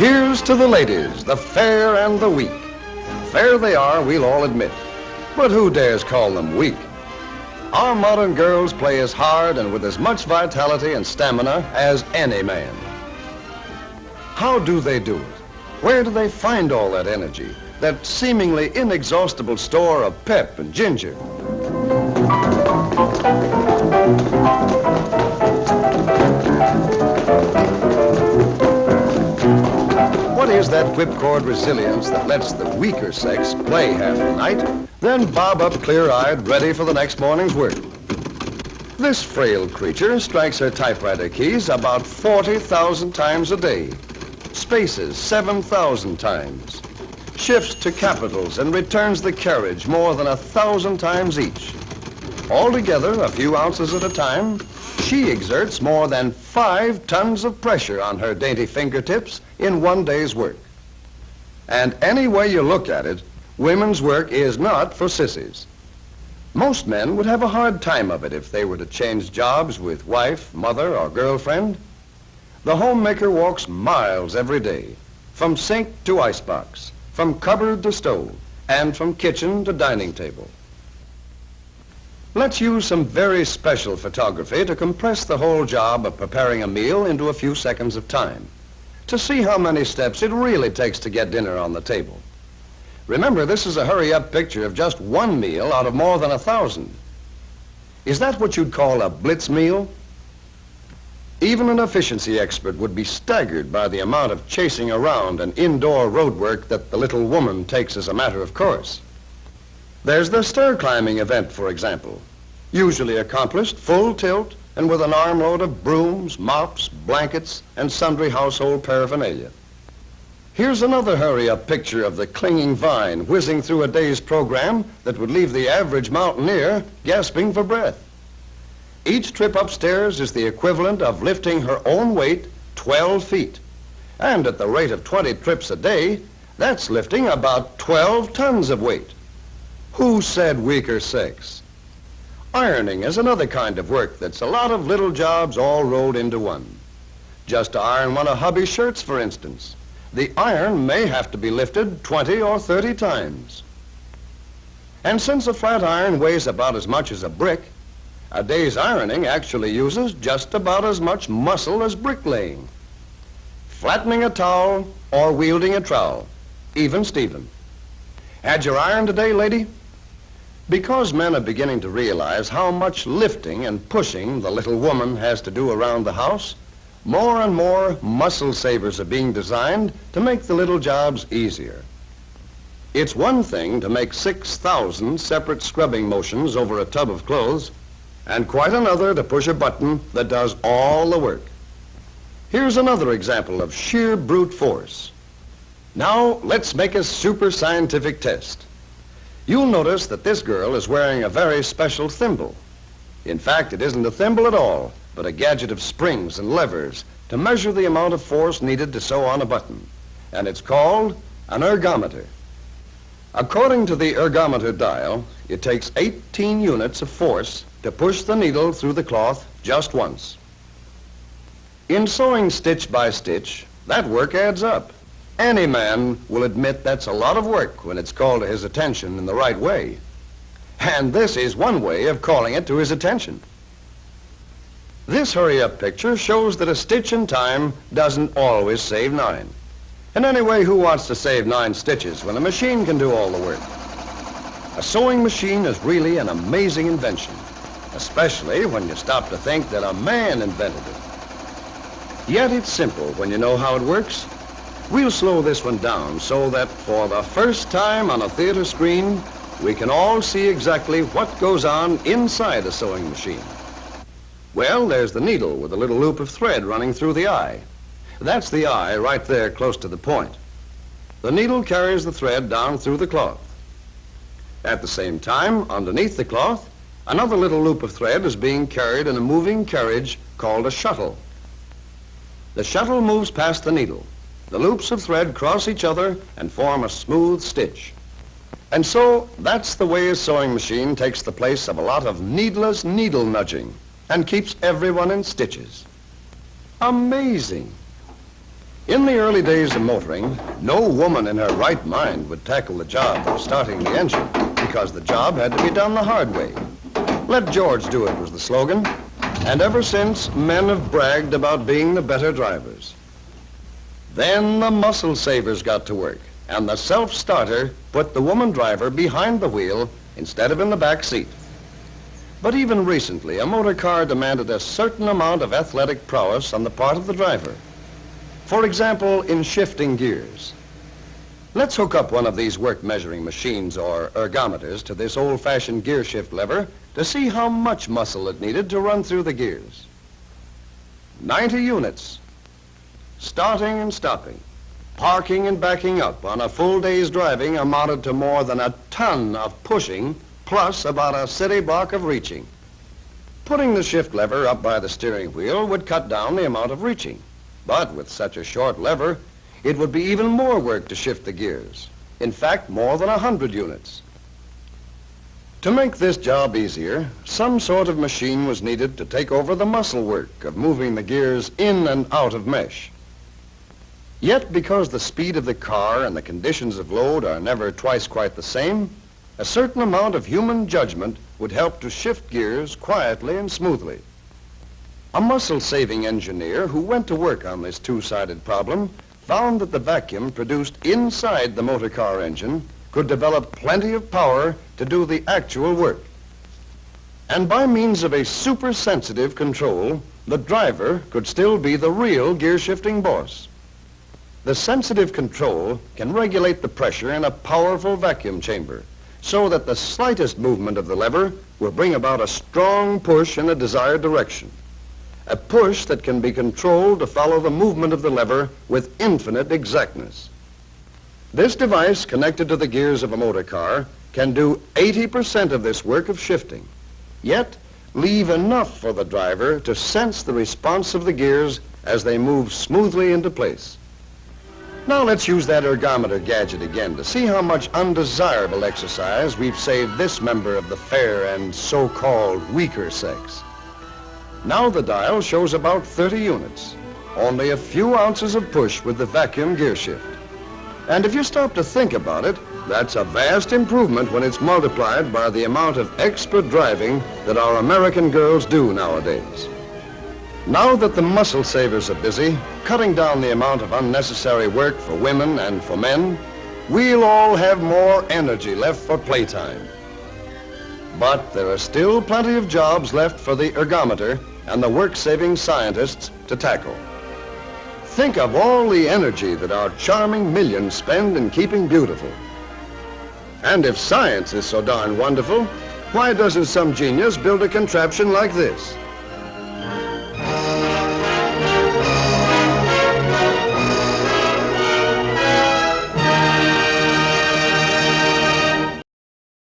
Here's to the ladies, the fair and the weak. Fair they are, we'll all admit, but who dares call them weak? Our modern girls play as hard and with as much vitality and stamina as any man. How do they do it? Where do they find all that energy, that seemingly inexhaustible store of pep and ginger? What is that whipcord resilience that lets the weaker sex play half the night, then bob up clear-eyed, ready for the next morning's work? This frail creature strikes her typewriter keys about 40,000 times a day, spaces 7,000 times, shifts to capitals and returns the carriage more than 1,000 times each. Altogether, a few ounces at a time, she exerts more than 5 tons of pressure on her dainty fingertips in one day's work. And any way you look at it, women's work is not for sissies. Most men would have a hard time of it if they were to change jobs with wife, mother, or girlfriend. The homemaker walks miles every day, from sink to icebox, from cupboard to stove, and from kitchen to dining table. Let's use some very special photography to compress the whole job of preparing a meal into a few seconds of time, to see how many steps it really takes to get dinner on the table. Remember, this is a hurry-up picture of just one meal out of more than 1,000. Is that what you'd call a blitz meal? Even an efficiency expert would be staggered by the amount of chasing around and indoor road work that the little woman takes as a matter of course. There's the stair climbing event, for example, usually accomplished full tilt and with an armload of brooms, mops, blankets, and sundry household paraphernalia. Here's another hurry-up picture of the clinging vine whizzing through a day's program that would leave the average mountaineer gasping for breath. Each trip upstairs is the equivalent of lifting her own weight 12 feet. And at the rate of 20 trips a day, that's lifting about 12 tons of weight. Who said weaker sex? Ironing is another kind of work that's a lot of little jobs all rolled into one. Just to iron one of hubby's shirts, for instance, the iron may have to be lifted 20 or 30 times. And since a flat iron weighs about as much as a brick, a day's ironing actually uses just about as much muscle as bricklaying. Flattening a towel or wielding a trowel, even Steven. Had your iron today, lady? Because men are beginning to realize how much lifting and pushing the little woman has to do around the house, more and more muscle savers are being designed to make the little jobs easier. It's one thing to make 6,000 separate scrubbing motions over a tub of clothes, and quite another to push a button that does all the work. Here's another example of sheer brute force. Now, let's make a super scientific test. You'll notice that this girl is wearing a very special thimble. In fact, it isn't a thimble at all, but a gadget of springs and levers to measure the amount of force needed to sew on a button. And it's called an ergometer. According to the ergometer dial, it takes 18 units of force to push the needle through the cloth just once. In sewing stitch by stitch, that work adds up. Any man will admit that's a lot of work when it's called to his attention in the right way. And this is one way of calling it to his attention. This hurry-up picture shows that a stitch in time doesn't always save 9. And anyway, who wants to save 9 stitches when a machine can do all the work? A sewing machine is really an amazing invention, especially when you stop to think that a man invented it. Yet it's simple when you know how it works. We'll slow this one down so that for the first time on a theater screen, we can all see exactly what goes on inside a sewing machine. Well, there's the needle with a little loop of thread running through the eye. That's the eye right there close to the point. The needle carries the thread down through the cloth. At the same time, underneath the cloth, another little loop of thread is being carried in a moving carriage called a shuttle. The shuttle moves past the needle. The loops of thread cross each other and form a smooth stitch. And so, that's the way a sewing machine takes the place of a lot of needless needle nudging and keeps everyone in stitches. Amazing. In the early days of motoring, no woman in her right mind would tackle the job of starting the engine because the job had to be done the hard way. Let George do it was the slogan, and ever since, men have bragged about being the better drivers. Then the muscle savers got to work, and the self-starter put the woman driver behind the wheel instead of in the back seat. But even recently, a motor car demanded a certain amount of athletic prowess on the part of the driver. For example, in shifting gears. Let's hook up one of these work measuring machines or ergometers to this old-fashioned gear shift lever to see how much muscle it needed to run through the gears. 90 units. Starting and stopping, parking and backing up on a full day's driving amounted to more than a ton of pushing plus about a city block of reaching. Putting the shift lever up by the steering wheel would cut down the amount of reaching. But with such a short lever, it would be even more work to shift the gears. In fact, more than 100 units. To make this job easier, some sort of machine was needed to take over the muscle work of moving the gears in and out of mesh. Yet, because the speed of the car and the conditions of load are never twice quite the same, a certain amount of human judgment would help to shift gears quietly and smoothly. A muscle-saving engineer who went to work on this two-sided problem found that the vacuum produced inside the motor car engine could develop plenty of power to do the actual work. And by means of a super-sensitive control, the driver could still be the real gear-shifting boss. The sensitive control can regulate the pressure in a powerful vacuum chamber so that the slightest movement of the lever will bring about a strong push in a desired direction. A push that can be controlled to follow the movement of the lever with infinite exactness. This device, connected to the gears of a motor car, can do 80% of this work of shifting, yet leave enough for the driver to sense the response of the gears as they move smoothly into place. Now let's use that ergometer gadget again to see how much undesirable exercise we've saved this member of the fair and so-called weaker sex. Now the dial shows about 30 units, only a few ounces of push with the vacuum gear shift. And if you stop to think about it, that's a vast improvement when it's multiplied by the amount of expert driving that our American girls do nowadays. Now that the muscle savers are busy, cutting down the amount of unnecessary work for women and for men, we'll all have more energy left for playtime. But there are still plenty of jobs left for the ergometer and the work-saving scientists to tackle. Think of all the energy that our charming millions spend in keeping beautiful. And if science is so darn wonderful, why doesn't some genius build a contraption like this?